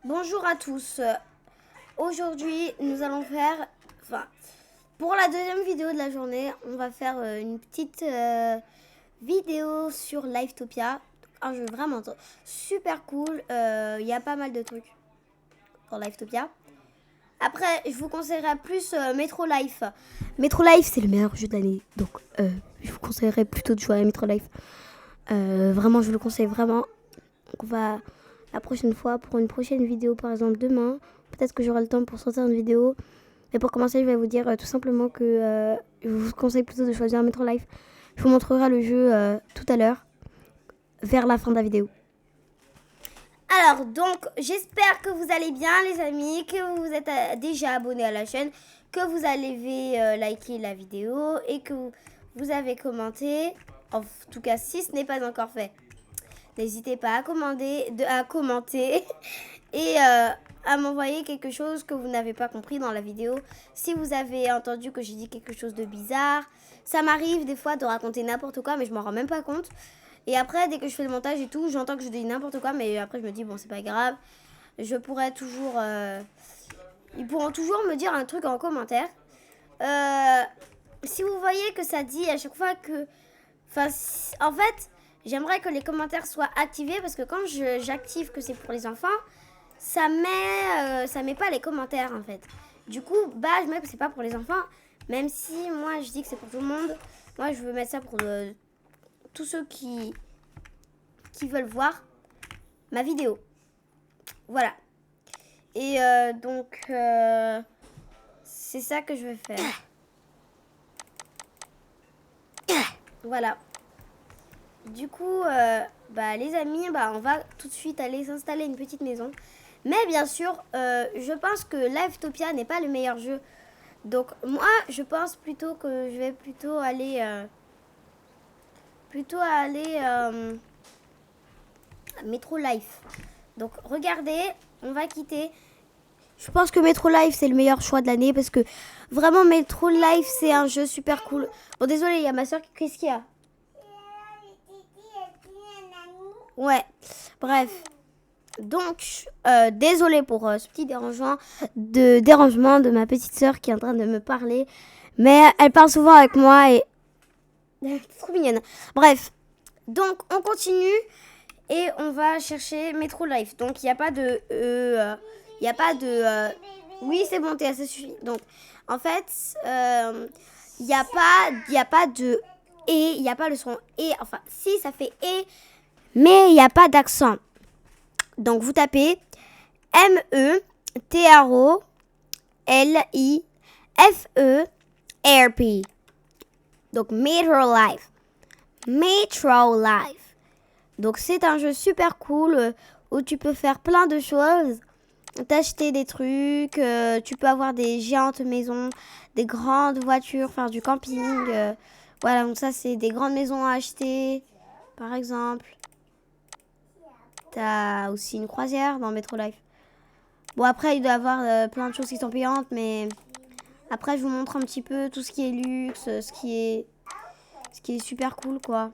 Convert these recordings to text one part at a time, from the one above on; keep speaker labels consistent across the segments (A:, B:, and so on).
A: Bonjour à tous. Aujourd'hui, nous allons faire, pour la deuxième vidéo de la journée, on va faire une petite vidéo sur Livetopia. Un jeu vraiment super cool. Il y a pas mal de trucs dans Livetopia. Après, je vous conseillerais plus Metro Life. Metro Life, c'est le meilleur jeu de l'année. Donc, je vous conseillerais plutôt de jouer à Metro Life. Vraiment, je vous le conseille vraiment. On va la prochaine fois pour une prochaine vidéo, par exemple demain. Peut-être que j'aurai le temps pour sortir une vidéo. Et pour commencer, je vais vous dire tout simplement que je vous conseille plutôt de choisir un Metro Life. Je vous montrerai le jeu tout à l'heure, vers la fin de la vidéo. Alors, donc, j'espère que vous allez bien, les amis, que vous êtes déjà abonnés à la chaîne, que vous avez liké la vidéo et que vous avez commenté. En tout cas, si ce n'est pas encore fait, n'hésitez pas à commenter et à m'envoyer quelque chose que vous n'avez pas compris dans la vidéo. Si vous avez entendu que j'ai dit quelque chose de bizarre, ça m'arrive des fois de raconter n'importe quoi, mais je m'en rends même pas compte. Et après, dès que je fais le montage et tout, j'entends que je dis n'importe quoi, mais après je me dis, bon, c'est pas grave. Je pourrais toujours... ils pourront toujours me dire un truc en commentaire. Si vous voyez que ça dit à chaque fois que... en fait, j'aimerais que les commentaires soient activés parce que quand j'active que c'est pour les enfants, ça met pas les commentaires en fait. Du coup, je mets que c'est pas pour les enfants, même si moi je dis que c'est pour tout le monde. Moi, je veux mettre ça pour tous ceux qui veulent voir ma vidéo. Voilà. Et donc, c'est ça que je vais faire. Voilà. Du coup, les amis, on va tout de suite aller s'installer une petite maison. Mais bien sûr, je pense que Livetopia n'est pas le meilleur jeu. Donc moi, je pense plutôt que je vais plutôt aller Metro Life. Donc regardez, on va quitter. Je pense que Metro Life c'est le meilleur choix de l'année parce que vraiment Metro Life c'est un jeu super cool. Bon désolé, il y a ma soeur, qu'est-ce qu'il y a? Ouais, bref. Donc, désolé pour ce petit dérangement de ma petite sœur qui est en train de me parler. Mais elle parle souvent avec moi et... Elle est trop mignonne. Bref, donc on continue et on va chercher Metro Life. Donc, il n'y a pas de... Il n'y a pas de... Oui, c'est bon, Théa, ça suffit. Donc, en fait, il n'y a pas de... Et, il n'y a pas le son et. Enfin, si, ça fait et, mais il n'y a pas d'accent. Donc, vous tapez METROLIFERP. Donc, Metro Life. Metro Life. Donc, c'est un jeu super cool où tu peux faire plein de choses. T'acheter des trucs. Tu peux avoir des géantes maisons, des grandes voitures, faire du camping. Voilà, donc ça, c'est des grandes maisons à acheter, par exemple. T'as aussi une croisière dans Metro Life. Bon, après, il doit y avoir plein de choses qui sont payantes, mais après, je vous montre un petit peu tout ce qui est luxe, ce qui est super cool, quoi.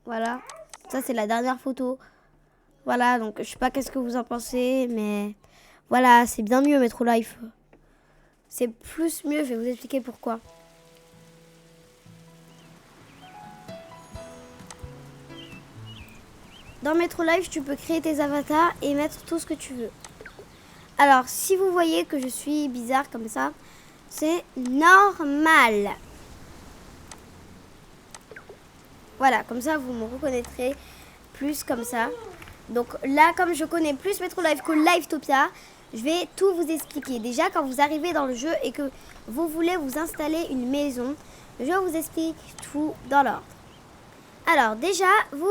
A: Voilà. Ça, c'est la dernière photo. Voilà, donc je sais pas qu'est-ce que vous en pensez, mais voilà, c'est bien mieux Metro Life. C'est plus mieux, je vais vous expliquer pourquoi. Dans Metro Life, tu peux créer tes avatars et mettre tout ce que tu veux. Alors, si vous voyez que je suis bizarre comme ça, c'est normal. Voilà, comme ça, vous me reconnaîtrez plus comme ça. Donc là, comme je connais plus Metro Life que Livetopia, je vais tout vous expliquer. Déjà, quand vous arrivez dans le jeu et que vous voulez vous installer une maison, je vous explique tout dans l'ordre. Alors, déjà, vous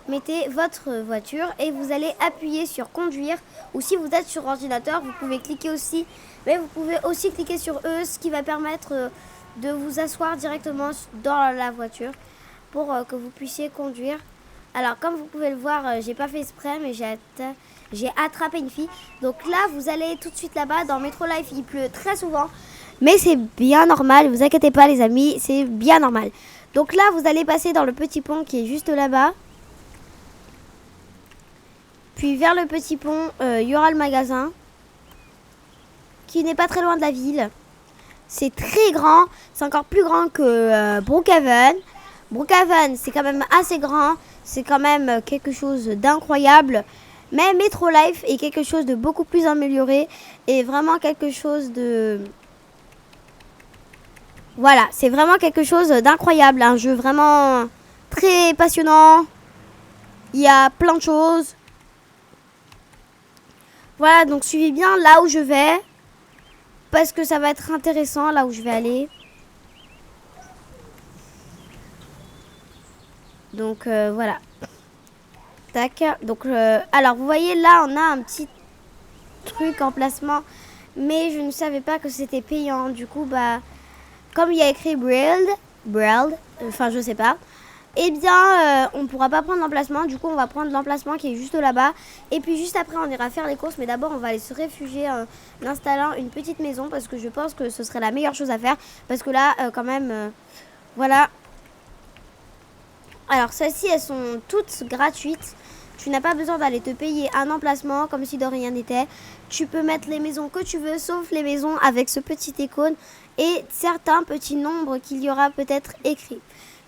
A: mettez votre voiture et vous allez appuyer sur conduire, ou si vous êtes sur ordinateur, vous pouvez cliquer aussi, mais vous pouvez aussi cliquer sur E, ce qui va permettre de vous asseoir directement dans la voiture pour que vous puissiez conduire. Alors comme vous pouvez le voir, j'ai pas fait exprès, mais j'ai attrapé une fille. Donc là, vous allez tout de suite là-bas. Dans Metro Life, il pleut très souvent, mais c'est bien normal, vous inquiétez pas les amis, c'est bien normal. Donc là, vous allez passer dans le petit pont qui est juste là-bas. Puis vers le petit pont, il y aura le magasin qui n'est pas très loin de la ville. C'est très grand, c'est encore plus grand que Brookhaven. Brookhaven, c'est quand même assez grand, c'est quand même quelque chose d'incroyable. Mais Metro Life est quelque chose de beaucoup plus amélioré et vraiment quelque chose de... Voilà, c'est vraiment quelque chose d'incroyable. Un jeu vraiment très passionnant. Il y a plein de choses. Voilà, donc suivez bien là où je vais. Parce que ça va être intéressant là où je vais aller. Donc voilà. Tac. Donc alors vous voyez là on a un petit truc en placement. Mais je ne savais pas que c'était payant. Du coup bah comme il y a écrit Braille, enfin je sais pas. Eh bien, on ne pourra pas prendre l'emplacement. Du coup, on va prendre l'emplacement qui est juste là-bas. Et puis, juste après, on ira faire les courses. Mais d'abord, on va aller se réfugier en installant une petite maison. Parce que je pense que ce serait la meilleure chose à faire. Parce que là, quand même, voilà. Alors, celles-ci, elles sont toutes gratuites. Tu n'as pas besoin d'aller te payer un emplacement comme si de rien n'était. Tu peux mettre les maisons que tu veux, sauf les maisons avec ce petit icône et certains petits nombres qu'il y aura peut-être écrit.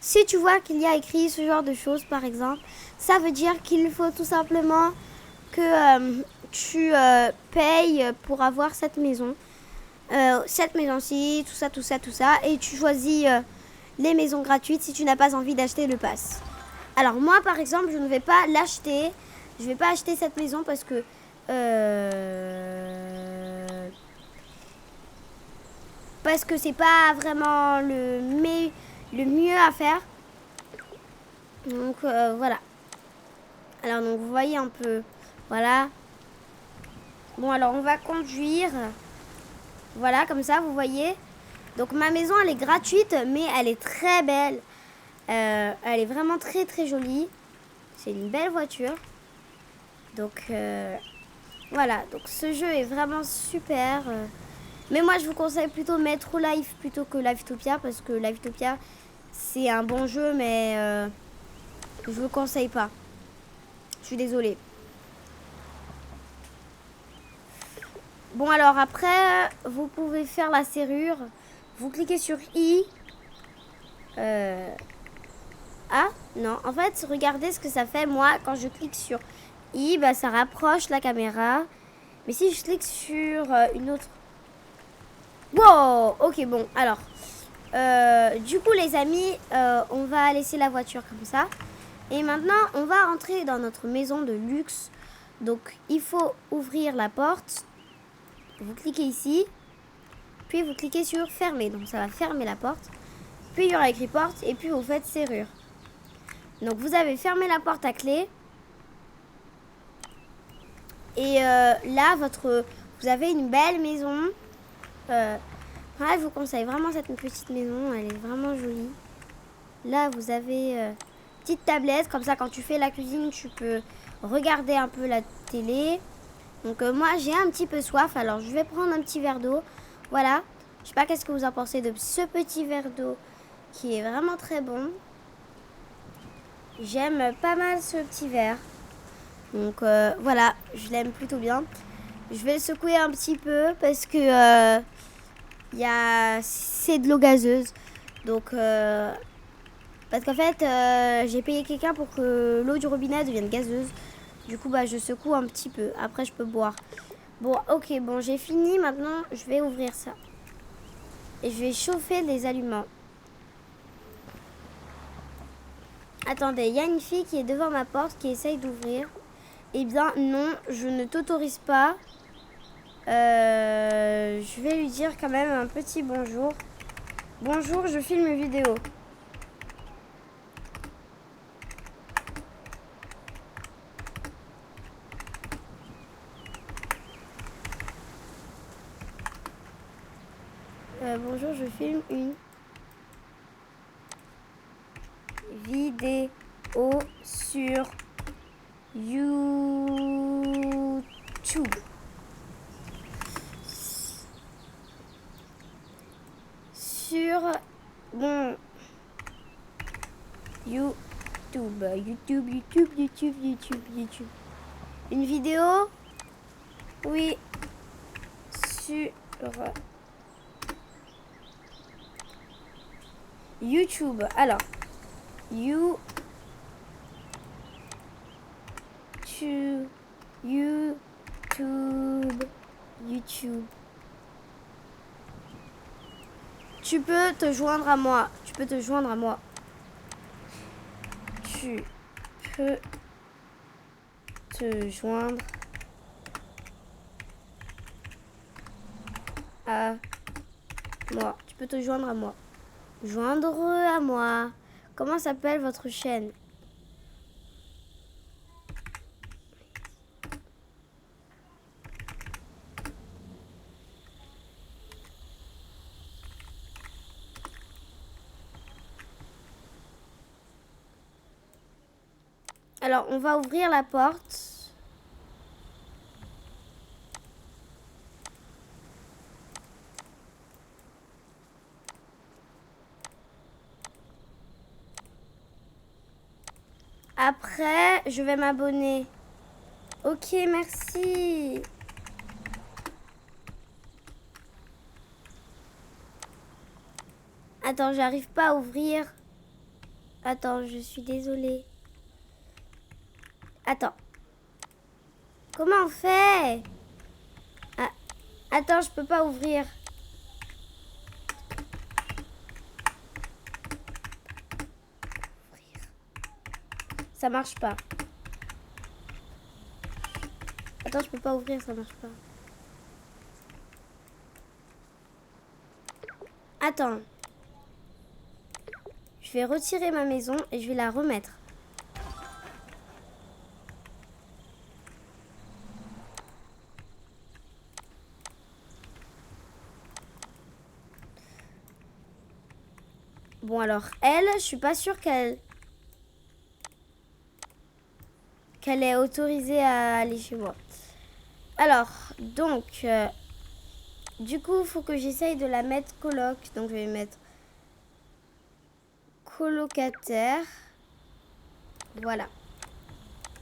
A: Si tu vois qu'il y a écrit ce genre de choses, par exemple, ça veut dire qu'il faut tout simplement que tu payes pour avoir cette maison. Cette maison-ci, tout ça, tout ça, tout ça. Et tu choisis les maisons gratuites si tu n'as pas envie d'acheter le pass. Alors moi, par exemple, je ne vais pas l'acheter. Je ne vais pas acheter cette maison parce que... parce que c'est pas vraiment le mieux à faire. Donc voilà. Alors donc vous voyez un peu. Voilà. Bon alors on va conduire. Voilà comme ça vous voyez. Donc ma maison elle est gratuite mais elle est très belle. Elle est vraiment très très jolie. C'est une belle voiture. Donc voilà. Donc ce jeu est vraiment super. Mais moi je vous conseille plutôt Metro Life plutôt que Livetopia. Parce que Livetopia c'est un bon jeu mais je vous le conseille pas. Je suis désolée. Bon alors après vous pouvez faire la serrure. Vous cliquez sur I. Ah non, en fait regardez ce que ça fait. Moi quand je clique sur I, bah, ça rapproche la caméra. Mais si je clique sur une autre... Wow. Ok bon alors du coup les amis on va laisser la voiture comme ça. Et maintenant on va rentrer dans notre maison de luxe. Donc il faut ouvrir la porte. Vous cliquez ici, puis vous cliquez sur fermer, donc ça va fermer la porte. Puis il y aura écrit porte et puis vous faites serrure. Donc vous avez fermé la porte à clé. Et là vous avez une belle maison. Je vous conseille vraiment cette petite maison, elle est vraiment jolie. Là vous avez une petite tablette, comme ça quand tu fais la cuisine tu peux regarder un peu la télé. Donc moi j'ai un petit peu soif, alors je vais prendre un petit verre d'eau. Voilà, je sais pas qu'est-ce que vous en pensez de ce petit verre d'eau qui est vraiment très bon. J'aime pas mal ce petit verre. Donc voilà, je l'aime plutôt bien. Je vais le secouer un petit peu parce que c'est de l'eau gazeuse. Donc parce qu'en fait j'ai payé quelqu'un pour que l'eau du robinet devienne gazeuse. Du coup, bah, je secoue un petit peu. Après, je peux boire. Bon, ok, bon, j'ai fini. Maintenant, je vais ouvrir ça. Et je vais chauffer les aliments. Attendez, il y a une fille qui est devant ma porte qui essaye d'ouvrir. Eh bien, non, je ne t'autorise pas. Je vais lui dire quand même un petit bonjour. Bonjour, je filme une vidéo. Bonjour, je filme une vidéo sur YouTube. Sur mon YouTube. Une vidéo? Oui. Sur YouTube. Alors. YouTube. Tu peux te joindre à moi. Tu peux te joindre à moi. Tu peux te joindre à moi. Tu peux te joindre à moi. Joindre à moi. Comment s'appelle votre chaîne? Alors, on va ouvrir la porte. Après, je vais m'abonner. Ok, merci. Attends, j'arrive pas à ouvrir. Attends, je suis désolée. Attends. Comment on fait? Ah, attends, je peux pas ouvrir. Ça marche pas. Attends, je peux pas ouvrir, ça marche pas. Attends. Je vais retirer ma maison et je vais la remettre. Bon alors, elle, je suis pas sûre qu'elle est autorisée à aller chez moi. Alors, donc, du coup, il faut que j'essaye de la mettre coloc. Donc, je vais mettre colocataire. Voilà.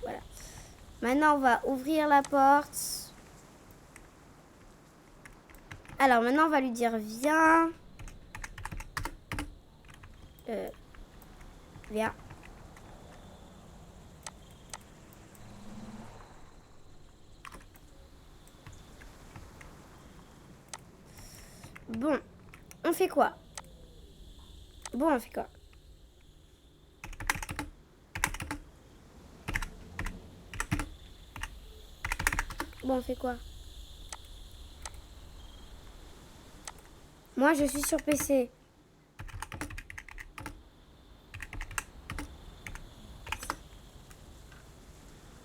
A: Voilà. Maintenant, on va ouvrir la porte. Alors, maintenant, on va lui dire viens. Viens. Bon, on fait quoi? Bon, on fait quoi? Bon, on fait quoi? Moi, je suis sur PC.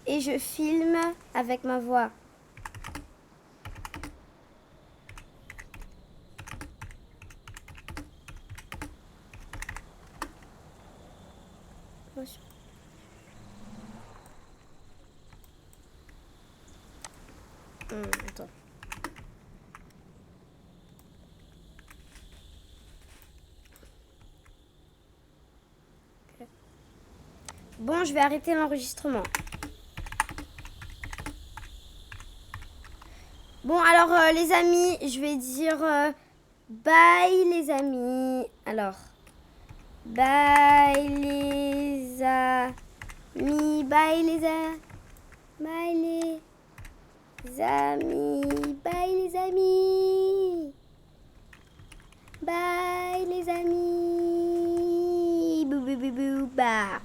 A: Et je filme avec ma voix. Attends. Bon, je vais arrêter l'enregistrement. Bon, alors les amis, je vais dire bye les amis. Alors, bye les amis, bye les amis, bye les amis, bye les amis, bye les amis, bou bou bou bou bah.